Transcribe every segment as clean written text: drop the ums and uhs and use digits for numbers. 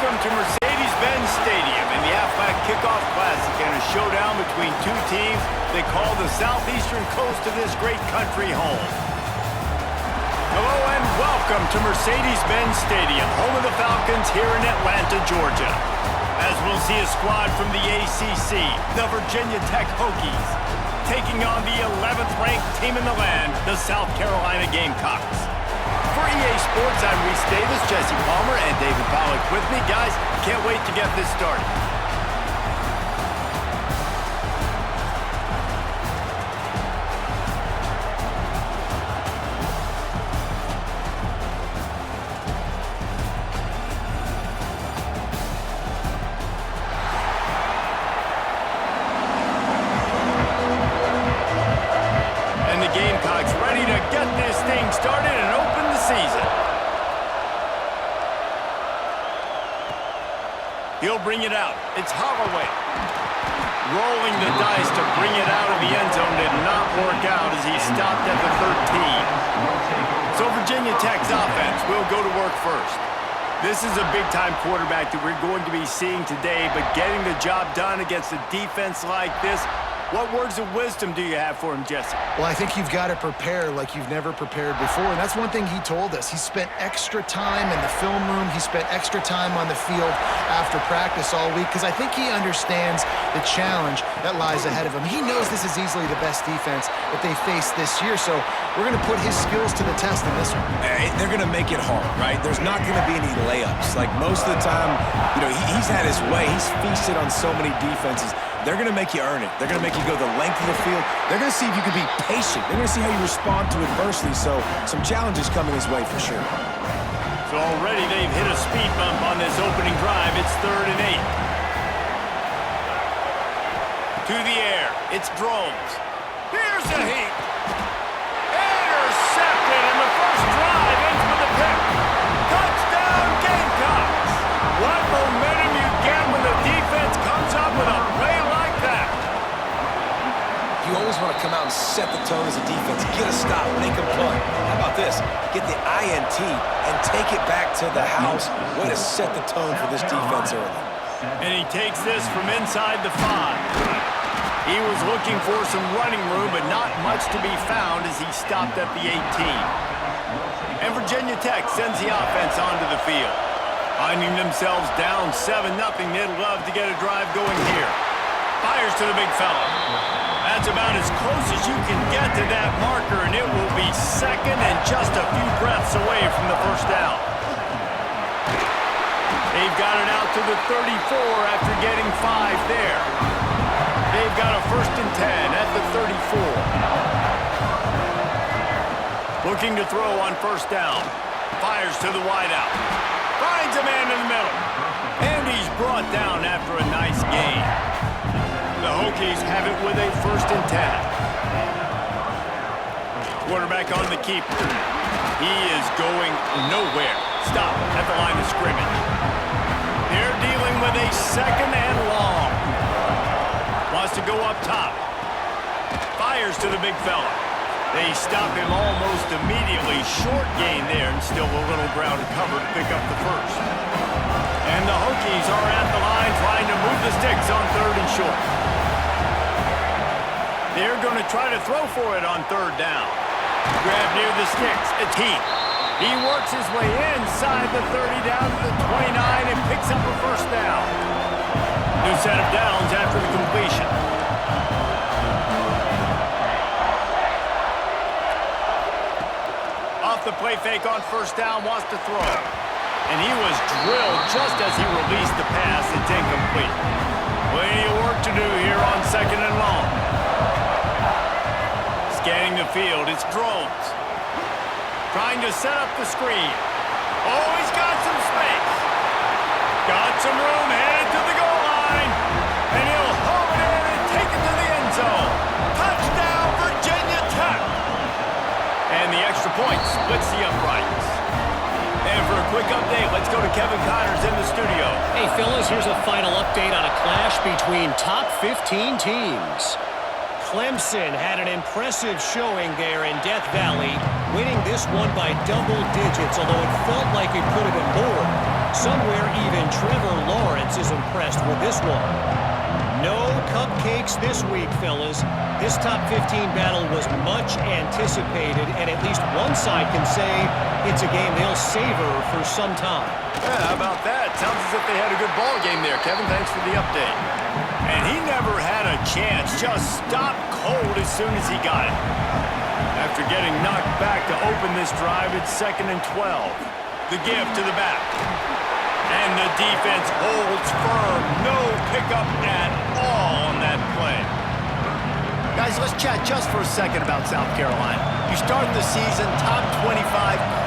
Welcome to Mercedes-Benz Stadium in the Aflac Kickoff Classic and a showdown between two teams they call the southeastern coast of this great country home. Hello and welcome to Mercedes-Benz Stadium, home of the Falcons here in Atlanta, Georgia. As we'll see a squad from the ACC, the Virginia Tech Hokies, taking on the 11th ranked team in the land, the South Carolina Gamecocks. For EA Sports, I'm Reese Davis, Jesse Palmer, and David Pollack with me. Guys, can't wait to get this started. And the Gamecocks ready to get this thing started and open the season. He'll bring it out. It's Holloway. Rolling the dice to bring it out of the end zone did not work out as he stopped at the 13. So Virginia Tech's offense will go to work first. This is a big-time quarterback that we're going to be seeing today, but getting the job done against a defense like this, what words of wisdom do you have for him, Jesse? Well, I think you've got to prepare like you've never prepared before, and that's one thing he told us. He spent extra time in the film room. He spent extra time on the field after practice all week because I think he understands the challenge that lies ahead of him. He knows this is easily the best defense that they face this year, so we're going to put his skills to the test in this one. They're going to make it hard, right? There's not going to be any layups. Like most of the time, you know, he's had his way. He's feasted on so many defenses. They're going to make you earn it. They're going to make you go the length of the field. They're going to see if you can be patient. They're going to see how you respond to adversity. So some challenges coming his way for sure. So already they've hit a speed bump on this opening drive. It's 3rd and 8. To the air. It's Drones. Here's a heat. Intercepted, and the first drive ends with a pick. Touchdown Gamecocks. What momentum you get when the defense comes up with a play like that. You always want to come out and set the tone as a defense. Get a stop, make a punt. How about this? Get the INT and take it back to the house. Way to set the tone for this defense early. And he takes this from inside the 5. He was looking for some running room, but not much to be found as he stopped at the 18. And Virginia Tech sends the offense onto the field. Finding themselves down 7-0, they'd love to get a drive going here. Fires to the big fella. That's about as close as you can get to that marker, and it will be second and just a few breaths away from the first down. They've got it out to the 34 after getting 5 there. They've got a 1st and 10 at the 34. Looking to throw on 1st down. Fires to the wideout. Finds a man in the middle. And he's brought down after a nice gain. The Hokies have it with a 1st and 10. Quarterback on the keeper. He is going nowhere. Stop at the line of scrimmage. They're dealing with a 2nd and long. Wants to go up top. Fires to the big fella. They stop him almost immediately. Short gain there and still a little ground to cover to pick up the 1st. And the Hokies are at the line trying to move the sticks on 3rd and short. They're going to try to throw for it on 3rd down. Grab near the sticks. It's Heath. He works his way inside the 30 down to the 29 and picks up a 1st down. New set of downs after the completion. Off the play fake on 1st down, wants to throw. And he was drilled just as he released the pass. It's incomplete. Plenty of work to do here on 2nd and long. Scanning the field, it's Drones. Trying to set up the screen. Oh, he's got some space. Got some room, headed to the goal line. And he'll hold it in and take it to the end zone. Touchdown, Virginia Tech. And the extra point splits the uprights. And for a quick update, let's go to Kevin Connors in the studio. Hey, fellas, here's a final update on a clash between top 15 teams. Clemson had an impressive showing there in Death Valley, winning this one by double digits, although it felt like it could have been more. Somewhere even Trevor Lawrence is impressed with this one. No cupcakes this week, fellas. This top 15 battle was much anticipated, and at least one side can say it's a game they'll savor for some time. Yeah, how about that? Sounds as if they had a good ball game there, Kevin. Thanks for the update. And he never had a chance. Just stopped cold as soon as he got it. After getting knocked back to open this drive, it's 2nd and 12. The give to the back. And the defense holds firm. No pickup at all on that play. Guys, let's chat just for a second about South Carolina. You start the season, top 25,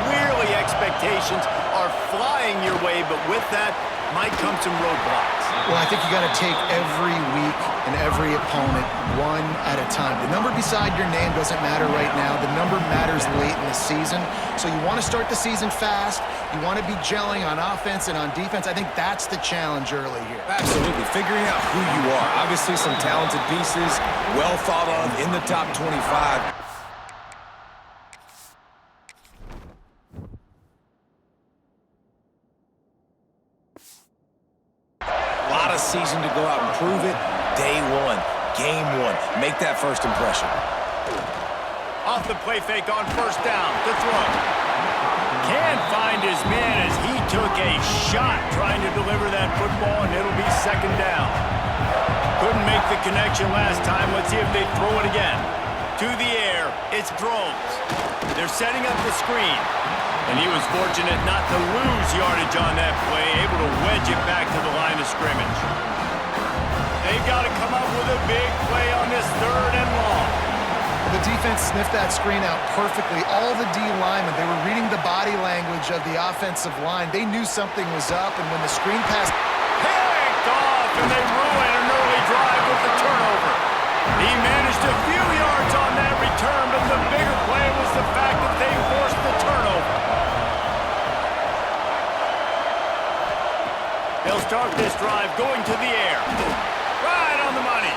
clearly expectations are flying your way, but with that might come some roadblocks. Well, I think you got to take every week and every opponent one at a time. The number beside your name doesn't matter right now. The number matters late in the season. So you want to start the season fast. You want to be gelling on offense and on defense. I think that's the challenge early here. Absolutely. Figuring out who you are. Obviously some talented pieces, well thought of in the top 25. Season to go out and prove it. Day one, game one. Make that first impression. Off the play fake on first down to throw. Can't find his man as he took a shot trying to deliver that football, and it'll be 2nd down. Couldn't make the connection last time. Let's see if they throw it again. To the air, it's Groves. They're setting up the screen. And he was fortunate not to lose yardage on that play, able to wedge it back to the line of scrimmage. They've got to come up with a big play on this 3rd and long. The defense sniffed that screen out perfectly. All the D linemen, they were reading the body language of the offensive line. They knew something was up, and when the screen pass picked off, and they ruin an early drive with the turnover. He managed a few yards on that return, but the bigger play was the fact that they forced the turnover. They'll start this drive going to the air. Right on the money.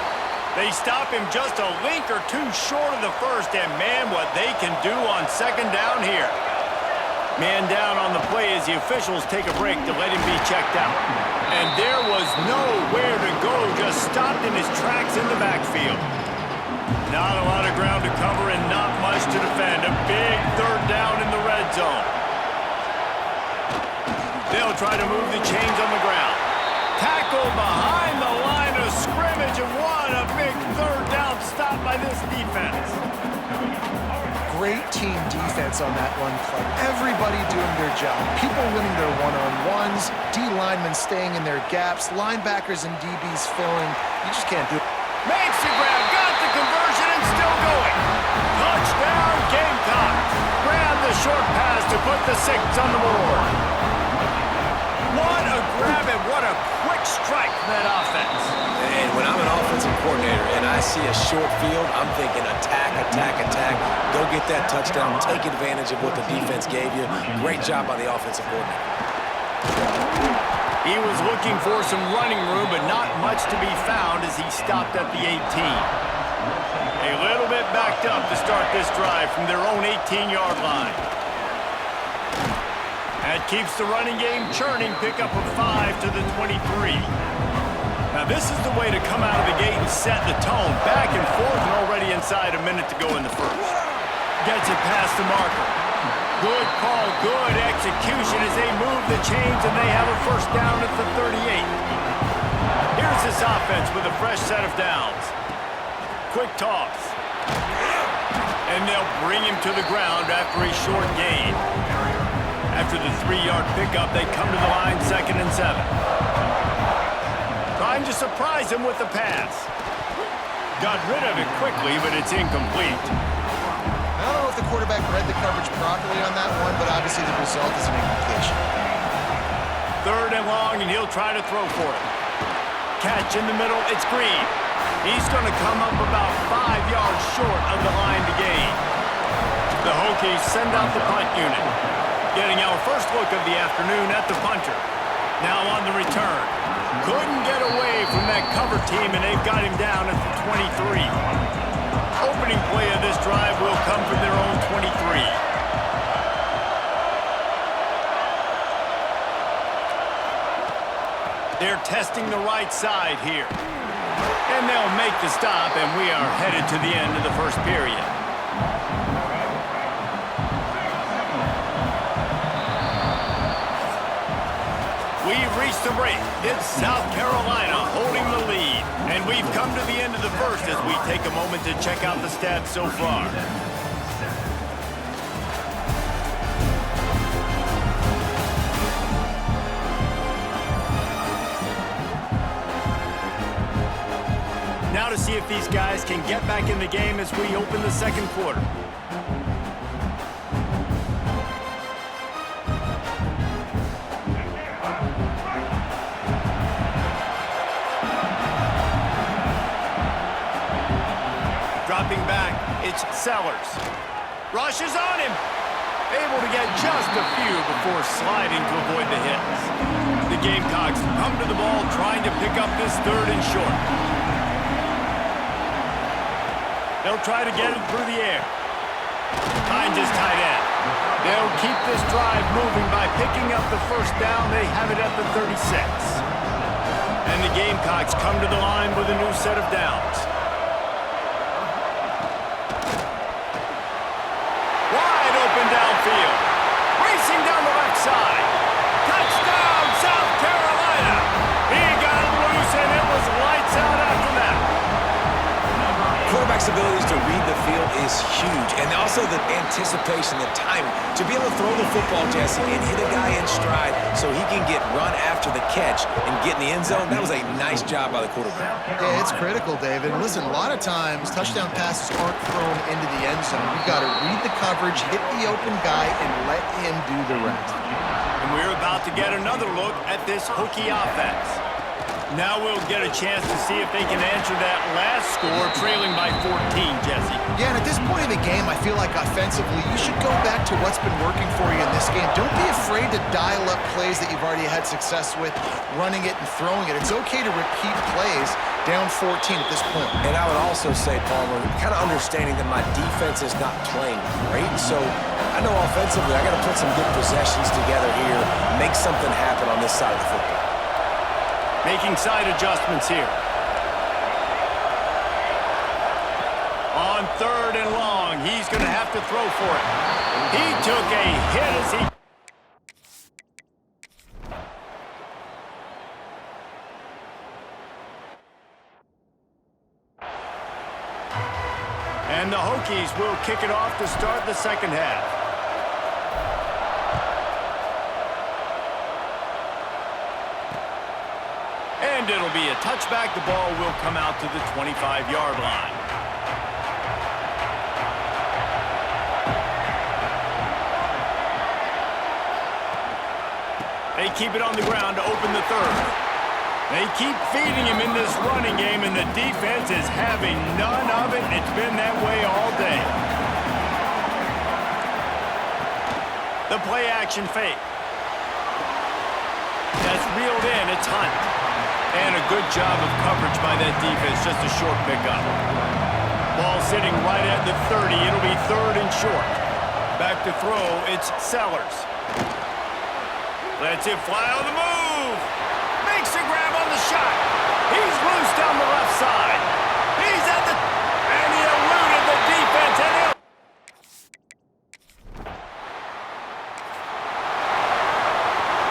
They stop him just a link or two short of the first, and man, what they can do on 2nd down here. Man down on the play as the officials take a break to let him be checked out. And there was nowhere to go, just stopped in his tracks in the backfield. Not a lot of ground to cover and not much to defend. A big 3rd down in the red zone. They'll try to move the chains on the ground. Tackle behind the line of scrimmage, and what a big 3rd down stop by this defense. Great team defense on that one play. Everybody doing their job. People winning their one-on-ones, D linemen staying in their gaps, linebackers and DBs filling. You just can't do it. Makes the grab, got the conversion, and still going. Touchdown, Gamecocks. Grab the short pass to put the 6 on the board. What a grab and what a quick strike from that offense. And when I'm an offensive coordinator and I see a short field, I'm thinking attack, attack, attack. Go get that touchdown. Take advantage of what the defense gave you. Great job by the offensive coordinator. He was looking for some running room, but not much to be found as he stopped at the 18. A little bit backed up to start this drive from their own 18-yard line. That keeps the running game churning. Pick up of 5 to the 23. Now this is the way to come out of the gate and set the tone. Back and forth and already inside a minute to go in the first. Gets it past the marker. Good call, good execution as they move the chains and they have a 1st down at the 38. Here's this offense with a fresh set of downs. Quick toss. And they'll bring him to the ground after a short gain. After the 3-yard pickup, they come to the line 2nd and 7. Trying to surprise him with the pass. Got rid of it quickly, but it's incomplete. I don't know if the quarterback read the coverage properly on that one, but obviously the result is an incompletion. 3rd and long, and he'll try to throw for it. Catch in the middle, it's Green. He's going to come up about 5 yards short of the line to gain. The Hokies send out the punt unit. Getting our first look of the afternoon at the punter. Now on the return. Couldn't get away from that cover team, and they've got him down at the 23. Opening play of this drive will come from their own 23. They're testing the right side here. And they'll make the stop, and we are headed to the end of the first period. We've reached the break. It's South Carolina holding the lead. And we've come to the end of the first as we take a moment to check out the stats so far. Now to see if these guys can get back in the game as we open the second quarter. Dropping back, it's Sellers. Rushes on him. Able to get just a few before sliding to avoid the hits. The Gamecocks come to the ball trying to pick up this third and short. They'll try to get it through the air. Finds his tight end. They'll keep this drive moving by picking up the first down. They have it at the 36. And the Gamecocks come to the line with a new set of downs. Wide open downfield. Racing down the left side. Touchdown, South Carolina. He got loose, and it was lights out after that. Quarterback's abilities to read the field is huge, and also the anticipation, the timing. To be able to throw the football, Jesse, and hit a guy in stride so he can get run after the catch and get in the end zone, that was a nice job by the quarterback. Yeah, it's critical, David. Listen, a lot of times touchdown passes aren't thrown into the end zone. You've got to read the coverage, hit the open guy, and let him do the rest. And we're about to get another look at this Hokie offense. Now we'll get a chance to see if they can answer that last score, trailing by 14, Jesse. Yeah, and at this point in the game, I feel like offensively, you should go back to what's been working for you in this game. Don't be afraid to dial up plays that you've already had success with, running it and throwing it. It's okay to repeat plays down 14 at this point. And I would also say, Palmer, kind of understanding that my defense is not playing great, so I know offensively I got to put some good possessions together here, make something happen on this side of the football. Making side adjustments here. On third and long, he's going to have to throw for it. He took a hit as he... And the Hokies will kick it off to start the second half. And it'll be a touchback. The ball will come out to the 25-yard line. They keep it on the ground to open the third. They keep feeding him in this running game, and the defense is having none of it. It's been that way all day. The play-action fake. That's reeled in. It's Hunt. And a good job of coverage by that defense, just a short pickup. Ball sitting right at the 30. It'll be third and short. Back to throw, it's Sellers. Lets it fly on the move. Makes a grab on the shot. He's loose down the left side. He's at the... And he eluded the defense. And he'll...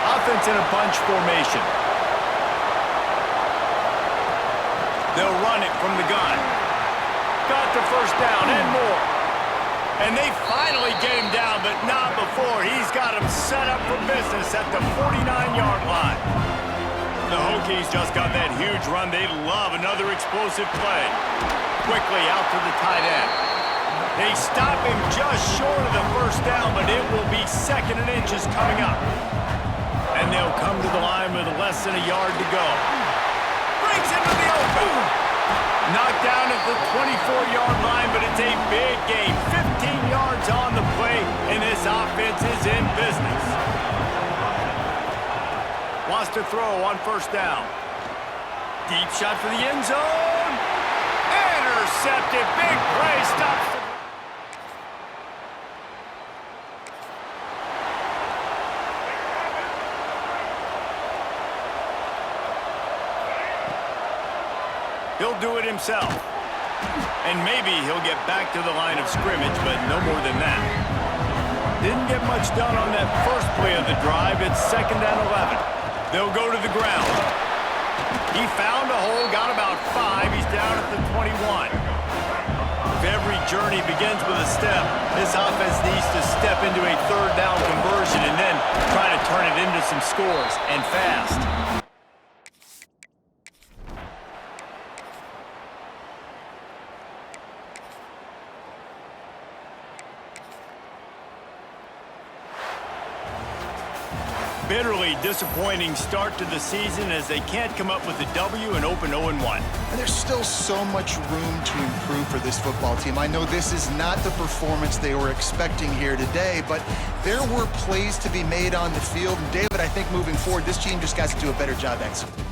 Offense in a bunch formation. They'll run it from the gun. Got the first down and more. And they finally get him down, but not before. He's got him set up for business at the 49-yard line. The Hokies just got that huge run. They love another explosive play. Quickly out to the tight end. They stop him just short of the first down, but it will be second and inches coming up. And they'll come to the line with less than a yard to go. Brings him to the open. Knocked down at the 24-yard line, but it's a big game. 15 yards on the play, and this offense is in business. Wants to throw on first down. Deep shot for the end zone. Intercepted. Big play. Stops. He'll do it himself. And maybe he'll get back to the line of scrimmage, but no more than that. Didn't get much done on that first play of the drive. It's 2nd and 11. They'll go to the ground. He found a hole, got about 5. He's down at the 21. If every journey begins with a step, this offense needs to step into a 3rd down conversion and then try to turn it into some scores, and fast. Bitterly disappointing start to the season as they can't come up with a W and open 0-1. And there's still so much room to improve for this football team. I know this is not the performance they were expecting here today, but there were plays to be made on the field. And David, I think moving forward, this team just has to do a better job executing.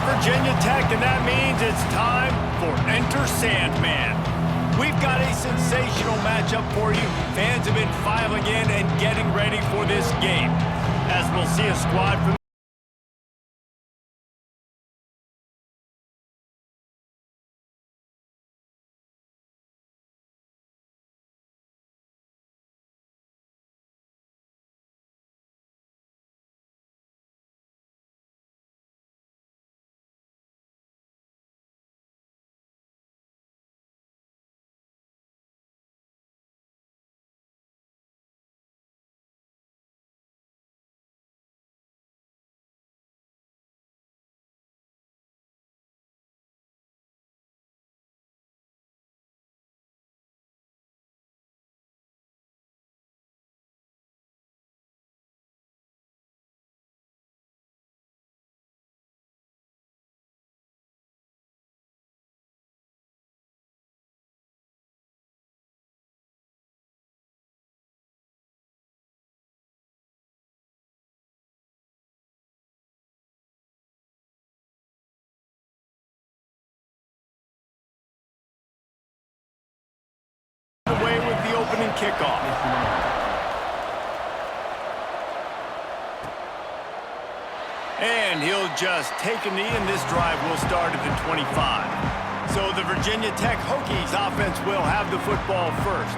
Virginia Tech, and that means it's time for Enter Sandman. We've got a sensational matchup for you. Fans have been filing in and getting ready for this game, as we'll see a squad from away with the opening kickoff. And he'll just take a knee, and this drive will start at the 25. So the Virginia Tech Hokies offense will have the football first.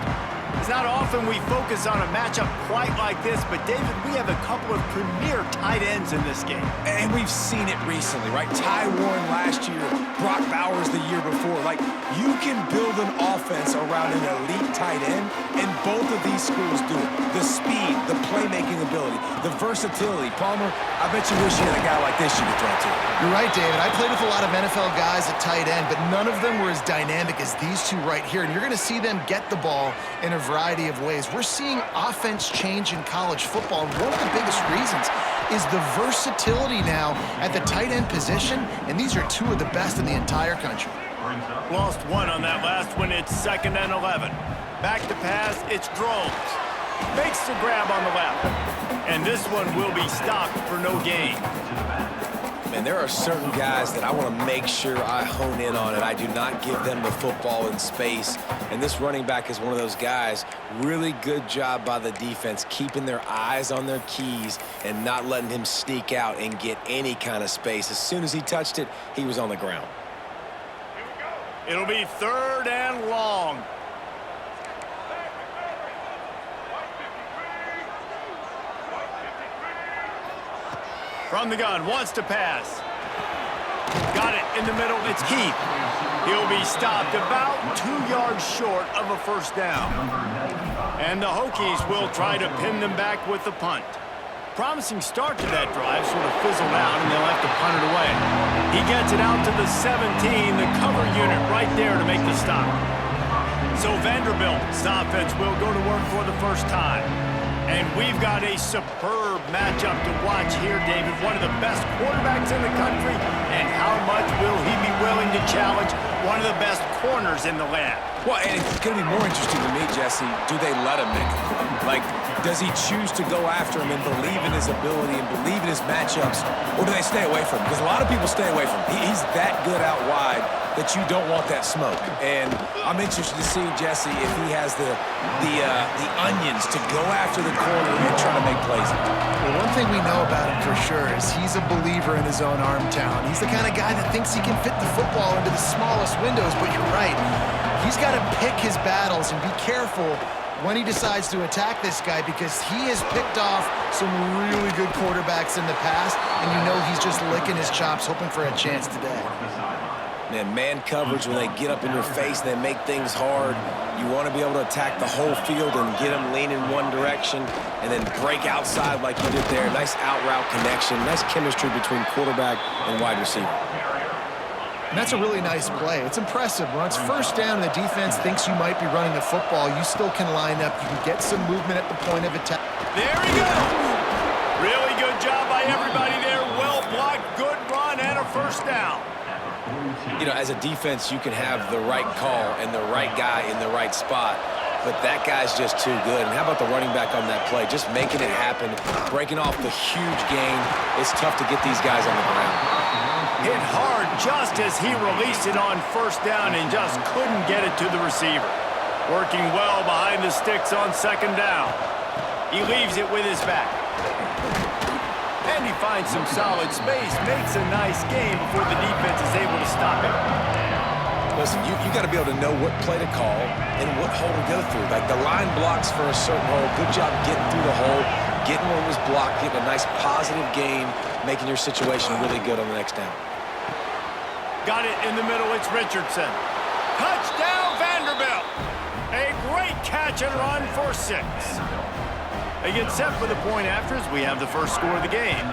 It's not often we focus on a matchup quite like this, but David, we have a couple of premier tight ends in this game. And we've seen it recently, right? Ty Warren last year, Brock Bowers the year before. Like, you can build an offense around an elite tight end, and both of these schools do it. The speed, the playmaking ability, the versatility. Palmer, I bet you wish you had a guy like this you could throw to. You're right, David. I played with a lot of NFL guys at tight end, but none of them were as dynamic as these two right here. And you're going to see them get the ball in a variety of ways. We're seeing offense change in college football. And one of the biggest reasons is the versatility now at the tight end position. And these are two of the best in the entire country. Lost one on that last one. It's 2nd and 11. Back to pass. It's Drones. Makes the grab on the left. And this one will be stopped for no gain. Man, there are certain guys that I want to make sure I hone in on, and I do not give them the football in space. And this running back is one of those guys. Really good job by the defense, keeping their eyes on their keys and not letting him sneak out and get any kind of space. As soon as he touched it, he was on the ground. It'll be 3rd and long. From the gun, wants to pass. Got it in the middle, it's Heath. He'll be stopped about 2 yards short of a first down. And the Hokies will try to pin them back with the punt. Promising start to that drive, sort of fizzled out, and they'll have to punt it away. He gets it out to the 17, the cover unit right there to make the stop. So Vanderbilt's offense will go to work for the first time. And we've got a superb matchup to watch here, David. One of the best quarterbacks in the country. And how much will he be willing to challenge one of the best corners in the land? Well, and it's going to be more interesting to me, Jesse, do they let him in? Like, does he choose to go after him and believe in his ability and believe in his matchups, or do they stay away from him? Because a lot of people stay away from him. He's that good out wide that you don't want that smoke. And I'm interested to see, Jesse, if he has the onions to go after the corner and try to make plays. Well, one thing we know about him for sure is he's a believer in his own arm talent. He's the kind of guy that thinks he can fit the football into the smallest windows, but you're right. He's got to pick his battles and be careful when he decides to attack this guy, because he has picked off some really good quarterbacks in the past, and you know he's just licking his chops, hoping for a chance today. Man coverage, when they get up in your face, they make things hard. You want to be able to attack the whole field and get them leaning one direction and then break outside like you did there. Nice out-route connection, nice chemistry between quarterback and wide receiver. And that's a really nice play. It's impressive. When it's first down and the defense thinks you might be running the football, you still can line up. You can get some movement at the point of attack. There he goes. Really good job by everybody there. Well blocked, good run, and a first down. You know, as a defense, you can have the right call and the right guy in the right spot, but that guy's just too good. And how about the running back on that play? Just making it happen, breaking off the huge gain. It's tough to get these guys on the ground. Hit hard just as he released it on first down and just couldn't get it to the receiver. Working well behind the sticks on second down. He leaves it with his back. And he finds some solid space, makes a nice game before the defense is able to stop it. Listen, you got to be able to know what play to call and what hole to go through. Like, the line blocks for a certain hole. Good job getting through the hole, getting where it was blocked, getting a nice positive gain, making your situation really good on the next down. Got it in the middle, it's Richardson. Touchdown, Vanderbilt! A great catch and run for 6. They get set for the point after as we have the first score of the game.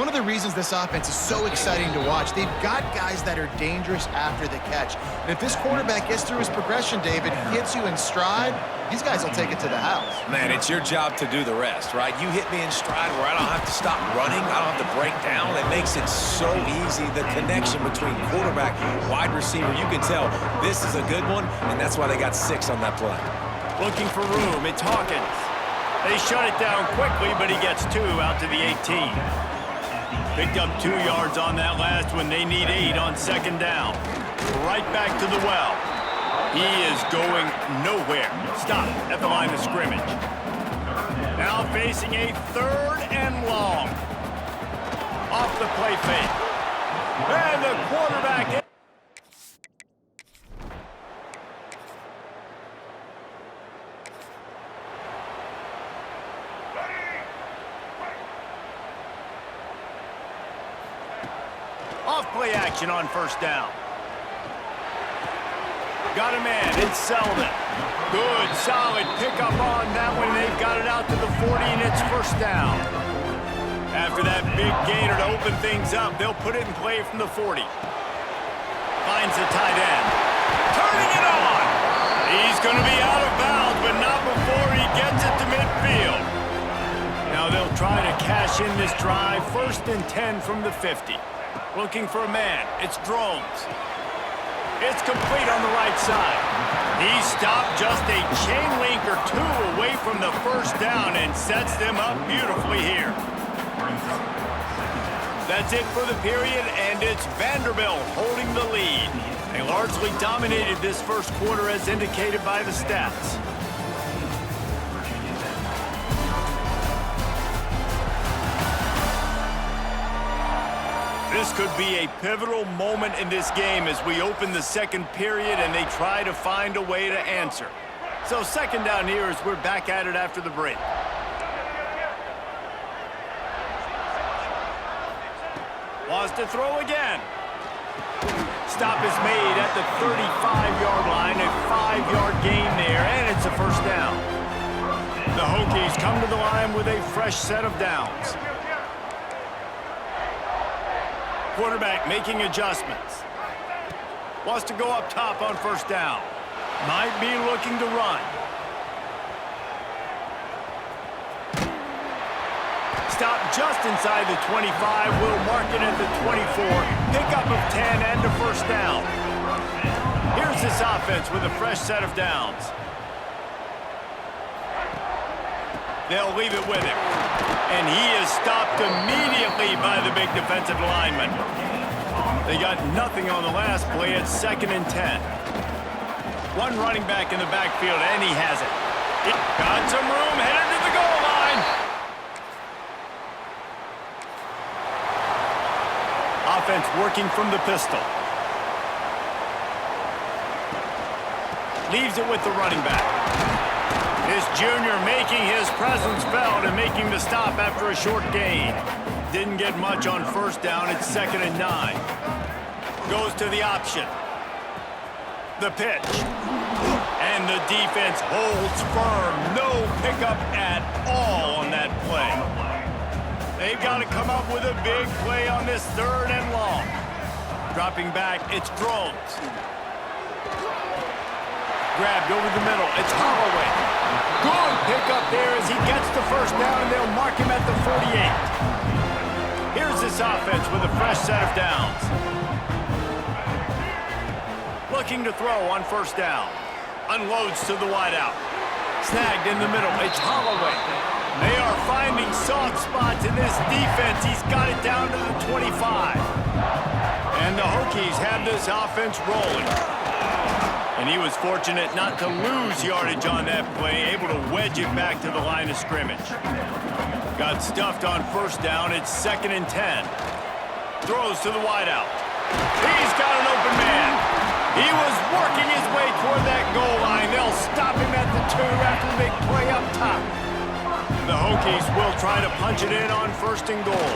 One of the reasons this offense is so exciting to watch, they've got guys that are dangerous after the catch. And if this quarterback gets through his progression, David, hits you in stride, these guys will take it to the house. Man, it's your job to do the rest, right? You hit me in stride where I don't have to stop running, I don't have to break down. It makes it so easy, the connection between quarterback and wide receiver. You can tell this is a good one, and that's why they got 6 on that play. Looking for room, it's Hawkins. They shut it down quickly, but he gets 2 out to the 18. Picked up 2 yards on that last one. They need 8 on second down. Right back to the well. He is going nowhere. Stop at the line of scrimmage. Now facing a 3rd and long. Off the play fake. And the quarterback... Off-play action on first down. Got a man, it's Selden. Good, solid pickup on that one. They've got it out to the 40, and it's first down. After that big gainer to open things up, they'll put it in play from the 40. Finds the tight end. Turning it on. He's going to be out of bounds, but not before he gets it to midfield. Now they'll try to cash in this drive. 1st and 10 from the 50. Looking for a man. It's Drones. It's complete on the right side. He stopped just a chain link or 2 away from the first down and sets them up beautifully here. That's it for the period, and it's Vanderbilt holding the lead. They largely dominated this first quarter as indicated by the stats. This could be a pivotal moment in this game as we open the second period and they try to find a way to answer. So second down here as we're back at it after the break. Wants to throw again. Stop is made at the 35-yard line, a 5-yard gain there, and it's a first down. The Hokies come to the line with a fresh set of downs. Quarterback making adjustments. Wants to go up top on first down. Might be looking to run. Stop just inside the 25. Will mark it at the 24. Pickup of 10 and a first down. Here's this offense with a fresh set of downs. They'll leave it with him. And he is stopped immediately by the big defensive lineman. They got nothing on the last play. It's 2nd and 10. One running back in the backfield, and he has it. Got some room, headed to the goal line. Offense working from the pistol. Leaves it with the running back. This junior making his presence felt and making the stop after a short gain. Didn't get much on first down. It's 2nd and 9. Goes to the option. The pitch. And the defense holds firm. No pickup at all on that play. They've got to come up with a big play on this 3rd and long. Dropping back, it's Drones. Grabbed over the middle, it's Holloway. Good pickup there as he gets the first down, and they'll mark him at the 48. Here's this offense with a fresh set of downs. Looking to throw on first down. Unloads to the wideout. Snagged in the middle, it's Holloway. They are finding soft spots in this defense. He's got it down to the 25. And the Hokies have this offense rolling. And he was fortunate not to lose yardage on that play, able to wedge it back to the line of scrimmage. Got stuffed on first down. It's 2nd and 10. Throws to the wideout. He's got an open man. He was working his way toward that goal line. They'll stop him at the 2 after the big play up top. The Hokies will try to punch it in on 1st and goal.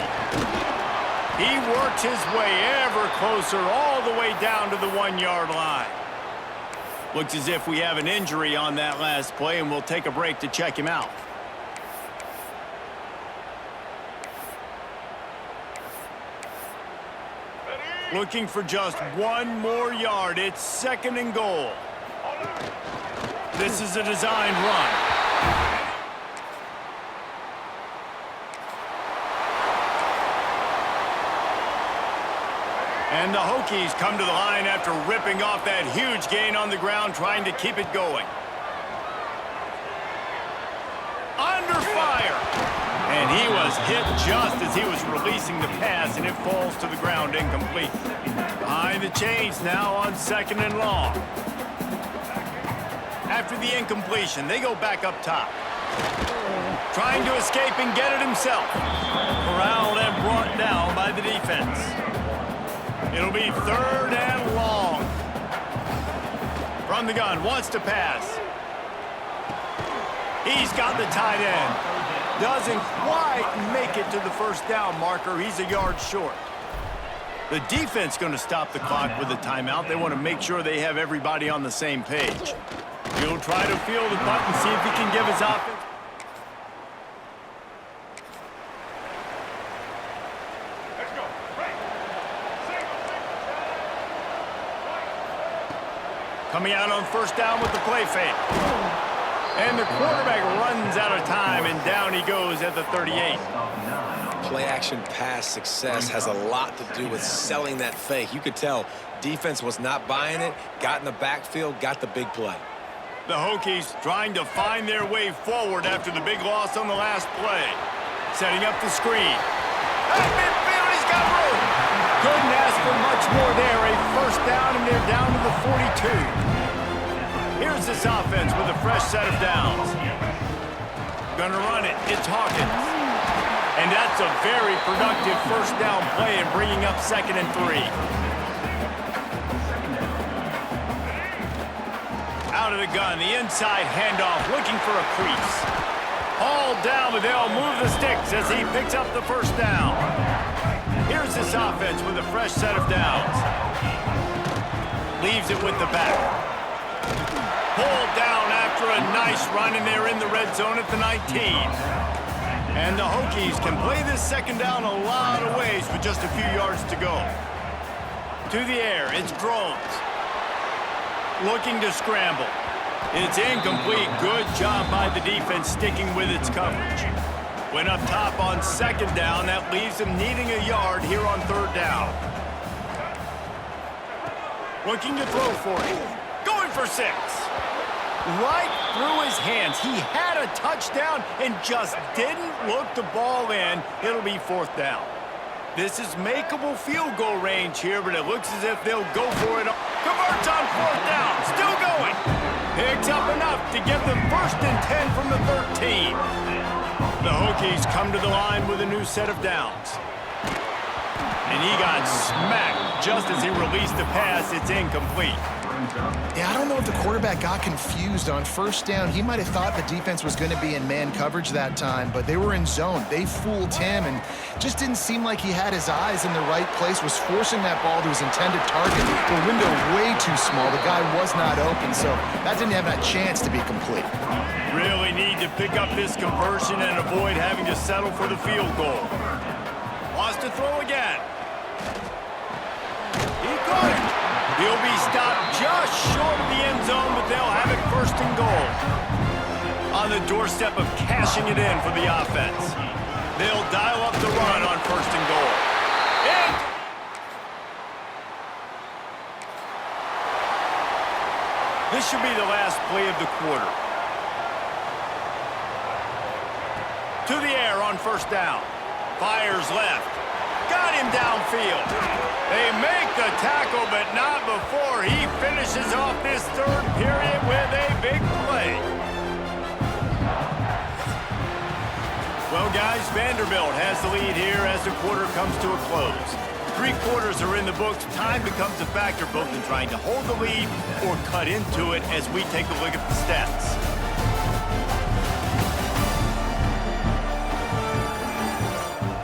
He works his way ever closer all the way down to the 1-yard line. Looks as if we have an injury on that last play, and we'll take a break to check him out. Looking for just 1 more yard. It's 2nd and goal. This is a designed run. And the Hokies come to the line after ripping off that huge gain on the ground, trying to keep it going. Under fire! And he was hit just as he was releasing the pass, and it falls to the ground incomplete. Behind the chains now on 2nd and long. After the incompletion, they go back up top. Trying to escape and get it himself. Corralled and brought down by the defense. It'll be 3rd and long. From the gun, wants to pass. He's got the tight end. Doesn't quite make it to the first down marker. He's a yard short. The defense going to stop the clock with a timeout. They want to make sure they have everybody on the same page. He'll try to field the punt and see if he can give his offense. Coming out on first down with the play fake. And the quarterback runs out of time, and down he goes at the 38. Play-action pass success has a lot to do with selling that fake. You could tell defense was not buying it, got in the backfield, got the big play. The Hokies trying to find their way forward after the big loss on the last play. Setting up the screen. At midfield, he's got room. Couldn't ask for much more there. A first down, and they're down to the 42. Here's this offense with a fresh set of downs. Gonna run it. It's Hawkins. And that's a very productive first down play and bringing up 2nd and 3. Out of the gun, the inside handoff, looking for a crease. Hauled down, but they'll move the sticks as he picks up the first down. Here's this offense with a fresh set of downs. Leaves it with the back. Pulled down after a nice run, and they're in the red zone at the 19. And the Hokies can play this second down a lot of ways with just a few yards to go. To the air, it's Drones. Looking to scramble. It's incomplete. Good job by the defense sticking with its coverage. Went up top on second down. That leaves him needing a yard here on third down. Looking to throw for it. Going for 6. Right through his hands. He had a touchdown and just didn't look the ball in. It'll be fourth down. This is makeable field goal range here, but it looks as if they'll go for it. Converts on fourth down. Still going. Picks up enough to give them 1st and 10 from the 13. The Hokies come to the line with a new set of downs. And he got smacked just as he released the pass. It's incomplete. Yeah, I don't know if the quarterback got confused on first down. He might have thought the defense was going to be in man coverage that time, but they were in zone. They fooled him and just didn't seem like he had his eyes in the right place, was forcing that ball to his intended target. The window way too small. The guy was not open, so that didn't have that chance to be complete. Really need to pick up this conversion and avoid having to settle for the field goal. Wants to throw again. He caught it. He'll be stopped just short of the end zone, but they'll have it 1st and goal. On the doorstep of cashing it in for the offense. They'll dial up the run on 1st and goal. And this should be the last play of the quarter. To the air on 1st down. Fires left. Got him downfield. They make the tackle, but not before he finishes off this 3rd period with a big play. Well, guys, Vanderbilt has the lead here as the quarter comes to a close. 3 quarters are in the books. Time becomes a factor both in trying to hold the lead or cut into it as we take a look at the stats.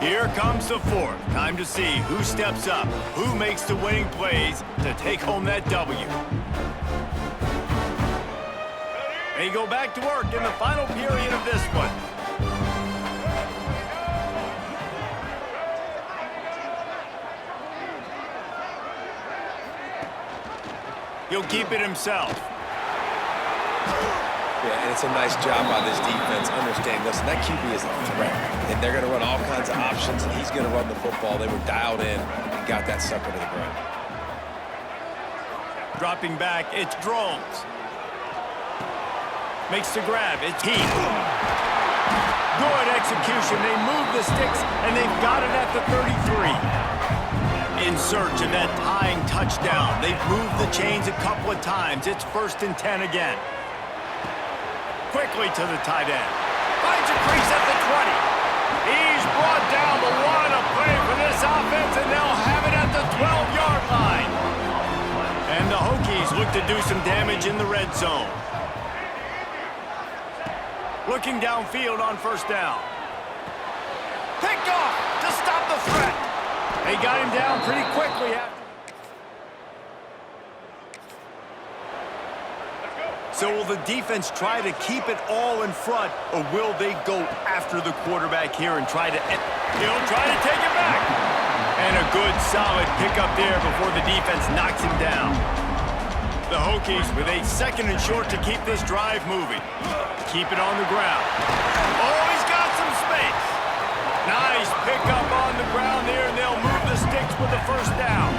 Here comes the 4th. Time to see who steps up, who makes the winning plays to take home that W. They go back to work in the final period of this one. He'll keep it himself. Yeah, and it's a nice job by this defense understanding, listen, that QB is a threat, and they're going to run all kinds of options, and he's going to run the football. They were dialed in and got that sucker to the ground. Dropping back, it's Drones. Makes the grab, it's Heath. Good execution. They move the sticks, and they've got it at the 33. In search of that tying touchdown. They've moved the chains a couple of times. It's 1st and 10 again. Quickly to the tight end. Finds a crease at the 20. He's brought down, but what a play for this offense, and they'll have it at the 12-yard line. And the Hokies look to do some damage in the red zone. Looking downfield on 1st down. Picked off to stop the threat. They got him down pretty quickly after. So will the defense try to keep it all in front, or will they go after the quarterback here and try to... He'll try to take it back. And a good, solid pickup there before the defense knocks him down. The Hokies with a 2nd and short to keep this drive moving. Keep it on the ground. Oh, he's got some space. Nice pickup on the ground there, and they'll move the sticks with the 1st down.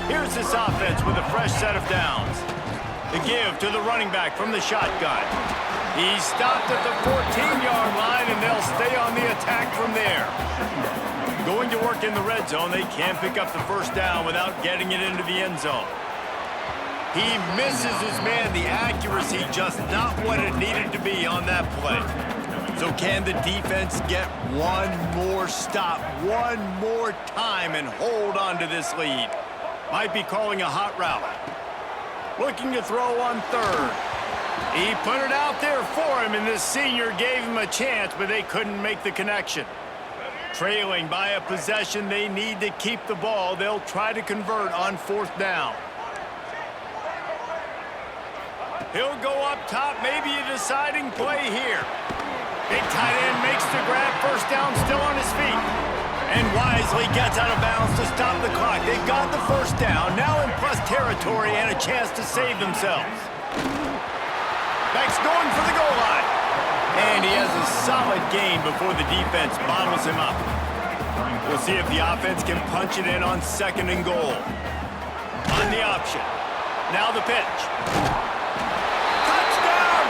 Here's this offense with a fresh set of downs. The give to the running back from the shotgun. He's stopped at the 14-yard line, and they'll stay on the attack from there. Going to work in the red zone, they can't pick up the 1st down without getting it into the end zone. He misses his man. The accuracy just not what it needed to be on that play. So can the defense get one more stop, one more time, and hold on to this lead? Might be calling a hot route. Looking to throw on 3rd. He put it out there for him, and this senior gave him a chance, but they couldn't make the connection. Trailing by a possession, they need to keep the ball. They'll try to convert on 4th down. He'll go up top, maybe a deciding play here. Big tight end makes the grab, 1st down, still on his feet. And wisely gets out of bounds to stop the clock. They got the 1st down, now in plus territory and a chance to save themselves. Beck's going for the goal line. And he has a solid gain before the defense bottles him up. We'll see if the offense can punch it in on 2nd and goal. On the option. Now the pitch. Touchdown!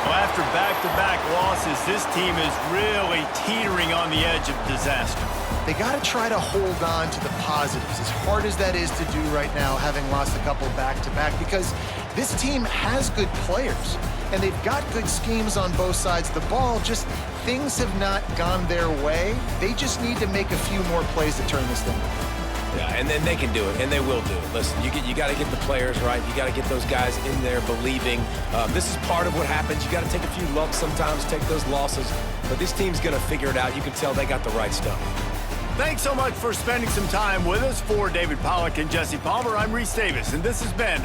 Well, after back-to-back losses, this team is really teetering on the edge of disaster. They got to try to hold on to the positives, as hard as that is to do right now, having lost a couple back-to-back, because this team has good players, and they've got good schemes on both sides of the ball, just things have not gone their way. They just need to make a few more plays to turn this thing around. Yeah, and then they can do it, and they will do it. Listen, you got to get the players right. You got to get those guys in there believing. This is part of what happens. You got to take a few lumps sometimes, take those losses, but this team's going to figure it out. You can tell they got the right stuff. Thanks so much for spending some time with us. For David Pollack and Jesse Palmer, I'm Reese Davis, and this has been